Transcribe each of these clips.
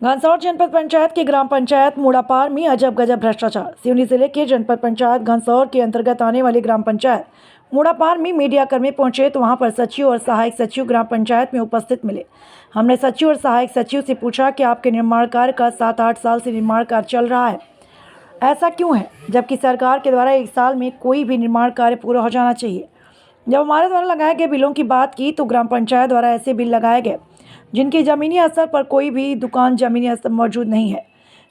घनसौर जनपद पंचायत की ग्राम पंचायत मूड़ापार में अजब गजब भ्रष्टाचार। सिवनी जिले के जनपद पंचायत घनसौर के अंतर्गत आने वाली ग्राम पंचायत मूड़ापार में मीडिया कर्मी पहुंचे तो वहां पर सचिव और सहायक सचिव ग्राम पंचायत में उपस्थित मिले। हमने सचिव और सहायक सचिव से पूछा कि आपके निर्माण कार्य का 7-8 साल से निर्माण कार्य चल रहा है, ऐसा क्यों है, जबकि सरकार के द्वारा 1 साल में कोई भी निर्माण कार्य पूरा हो जाना चाहिए। जब हमारे द्वारा लगाए गए बिलों की बात की तो ग्राम पंचायत द्वारा ऐसे बिल लगाए गए जिनकी ज़मीनी स्तर पर कोई भी दुकान ज़मीनी स्तर मौजूद नहीं है।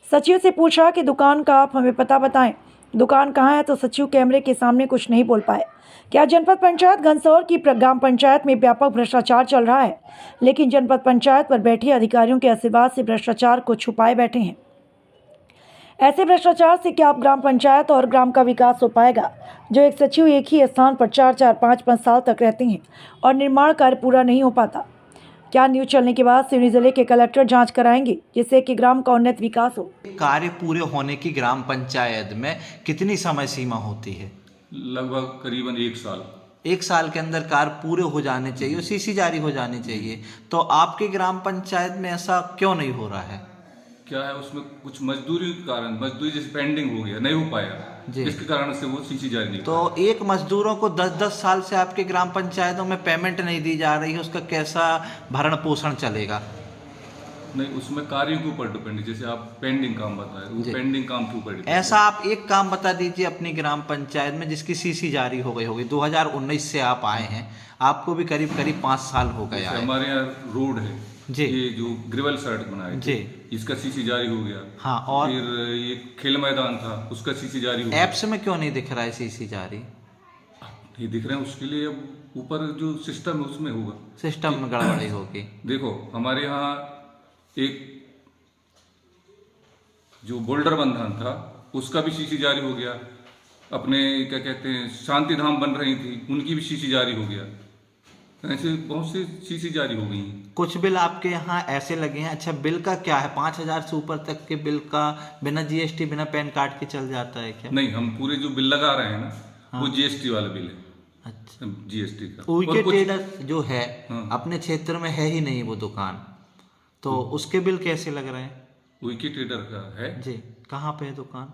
सचिव से पूछा कि दुकान का आप हमें पता बताएं, दुकान कहाँ है, तो सचिव कैमरे के सामने कुछ नहीं बोल पाए। क्या जनपद पंचायत घनसौर की ग्राम पंचायत में व्यापक भ्रष्टाचार चल रहा है, लेकिन जनपद पंचायत पर बैठे अधिकारियों के आशीर्वाद से भ्रष्टाचार को छुपाए बैठे हैं। ऐसे भ्रष्टाचार से क्या आप ग्राम पंचायत और ग्राम का विकास हो पाएगा, जो एक सचिव एक ही स्थान पर 4-4, 5-5 साल तक रहते हैं और निर्माण कार्य पूरा नहीं हो पाता। क्या न्यूज़ चलने के बाद सिवनी जिले के कलेक्टर जांच कराएंगे, जिससे कि ग्राम का उन्नत विकास हो। कार्य पूरे होने की ग्राम पंचायत में कितनी समय सीमा होती है? लगभग करीबन 1 साल। 1 साल के अंदर कार्य पूरे हो जाने चाहिए और सीसी जारी हो जानी चाहिए। तो आपकी ग्राम पंचायत में ऐसा क्यों नहीं हो रहा है? क्या है, उसमें कुछ मजदूरी के कारण मजदूरी जैसे पेंडिंग हो गया, नहीं हो पाया, इसके कारण से वो सीसी जारी नहीं। तो एक मजदूरों को 10-10 साल से आपके ग्राम पंचायतों में पेमेंट नहीं दी जा रही है, उसका कैसा भरण पोषण चलेगा? नहीं, उसमें कार्यों के ऊपर डिपेंड, जैसे आप पेंडिंग काम बताए, वो पेंडिंग काम के ऊपर। ऐसा आप एक काम बता दीजिए अपनी ग्राम पंचायत में जिसकी सीसी जारी हो गई होगी। 2019 से आप आए हैं, आपको भी करीब 5 साल हो गया है। हमारे यहाँ रोड है जी, ये जो ग्रेवल सड़क बनाई जी, इसका सीसी जारी हो गया। हाँ, और फिर ये खेल मैदान था, उसका सीसी जारी हो गया। एप्स में क्यों नहीं दिख रहा है सीसी जारी? नहीं दिख रहे हैं, उसके लिए अब ऊपर जो सिस्टम है उसमें होगा, सिस्टम में गड़बड़ी होगी। देखो हमारे यहाँ एक जो बोल्डर बंधन था उसका भी सीसी जारी हो गया। अपने क्या कहते हैं शांति धाम बन रही थी, उनकी भी सीसी जारी हो गया। ऐसे बहुत सी सीसी जारी हो गई हैं। कुछ बिल आपके यहाँ ऐसे लगे हैं। अच्छा, बिल का क्या है? 5,000 से ऊपर तक के बिल का बिना जीएसटी बिना पैन कार्ड के चल जाता है क्या? नहीं, हम पूरे जो बिल लगा रहे हैं ना, हाँ, वो जीएसटी वाला बिल है। अच्छा, जीएसटी का। उनके ट्रेडर जो है हाँ, अपने क्षेत्र में है ही नहीं वो दुकान, तो उसके बिल कैसे लग रहे हैं? विकी ट्रेडर का है जी, कहाँ पे है दुकान?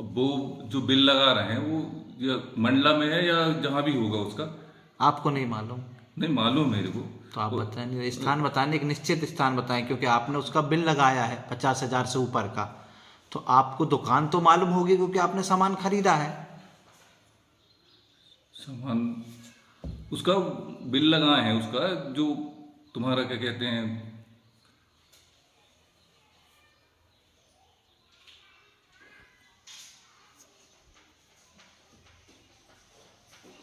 वो जो बिल लगा रहे हैं वो या मंडला में है या जहाँ भी होगा उसका आपको नहीं मालूम? नहीं मालूम मेरे को। तो आप बताएं, स्थान बताएं, एक निश्चित स्थान बताएं, क्योंकि आपने उसका बिल लगाया है 50,000 से ऊपर का, तो आपको दुकान तो मालूम होगी क्योंकि आपने सामान खरीदा है। सामान उसका बिल लगाए हैं, उसका जो तुम्हारा क्या कहते हैं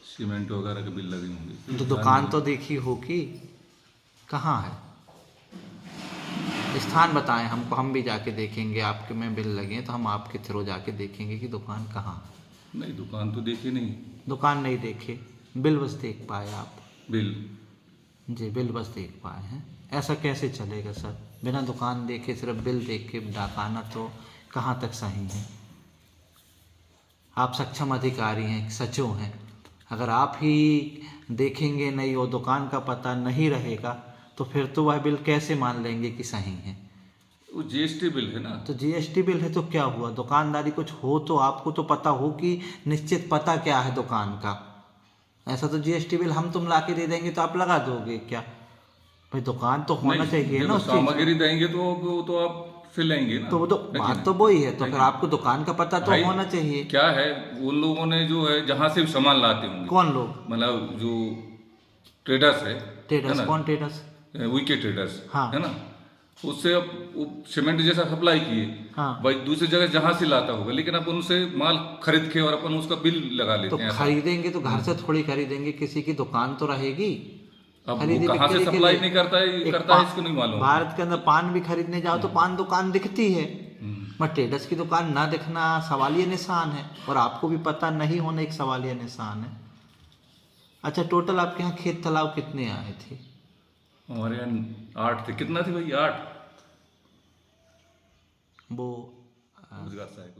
सीमेंट वगैरह के बिल लगे होंगे। तो दुकान तो देखी होगी, कहाँ है? स्थान बताएं हमको, हम भी जाके देखेंगे। आपके में बिल लगे हैं तो हम आपके थ्रू जाके देखेंगे कि दुकान कहाँ है। नहीं, दुकान तो देखी नहीं। दुकान नहीं देखे, बिल बस देख पाए आप? बिल जी, बिल बस देख पाए हैं। ऐसा कैसे चलेगा सर? बिना दुकान देखे सिर्फ बिल देख के डाकाना तो कहाँ तक सही है? आप सक्षम अधिकारी हैं, सचिव हैं, अगर आप ही देखेंगे नहीं, वो दुकान का पता नहीं रहेगा, तो फिर तो वह बिल कैसे मान लेंगे कि सही है? वो जीएसटी बिल है ना। तो जीएसटी बिल है तो क्या हुआ? दुकानदारी कुछ हो तो आपको तो पता हो कि निश्चित पता क्या है दुकान का। ऐसा तो जीएसटी बिल हम तुम ला के दे देंगे तो आप लगा दोगे क्या? भाई दुकान तो होना चाहिए ना। सामग्री देंगे तो वो तो आप फिर लेंगे ना। तो वो तो बात तो वही है, तो फिर आपको दुकान का पता तो होना चाहिए। क्या है, उन लोगों ने जो है जहाँ से भी सामान लाते होंगे। कौन लोग? मतलब जो ट्रेडर्स है। ट्रेडर्स? कौन ट्रेडर्स? वीके ट्रेडर्स, हाँ, है ना। उससे अब सीमेंट जैसा सप्लाई किए, हाँ, भाई दूसरी जगह जहाँ से लाता होगा, लेकिन अपन उनसे माल खरीद के और अपन उसका बिल लगा लेते हैं। तो खरीदेंगे तो घर से थोड़ी खरीदेंगे, किसी की दुकान तो रहेगी। अब वो कहाँ से सप्लाई नहीं करता है इसको नहीं मालूम। भारत के अंदर पान भी खरीदने जाओ तो पान दुकान दिखती है, मगर ट्रेडर्स की दुकान ना दिखना सवालिया निशान है, और आपको भी पता नहीं होना एक सवालिया निशान है। अच्छा, टोटल आपके यहाँ खेत तालाब कितने आए थे? हमारे यहाँ 8 थे। कितना थे भाई? 8। वो रोजगार सहायक।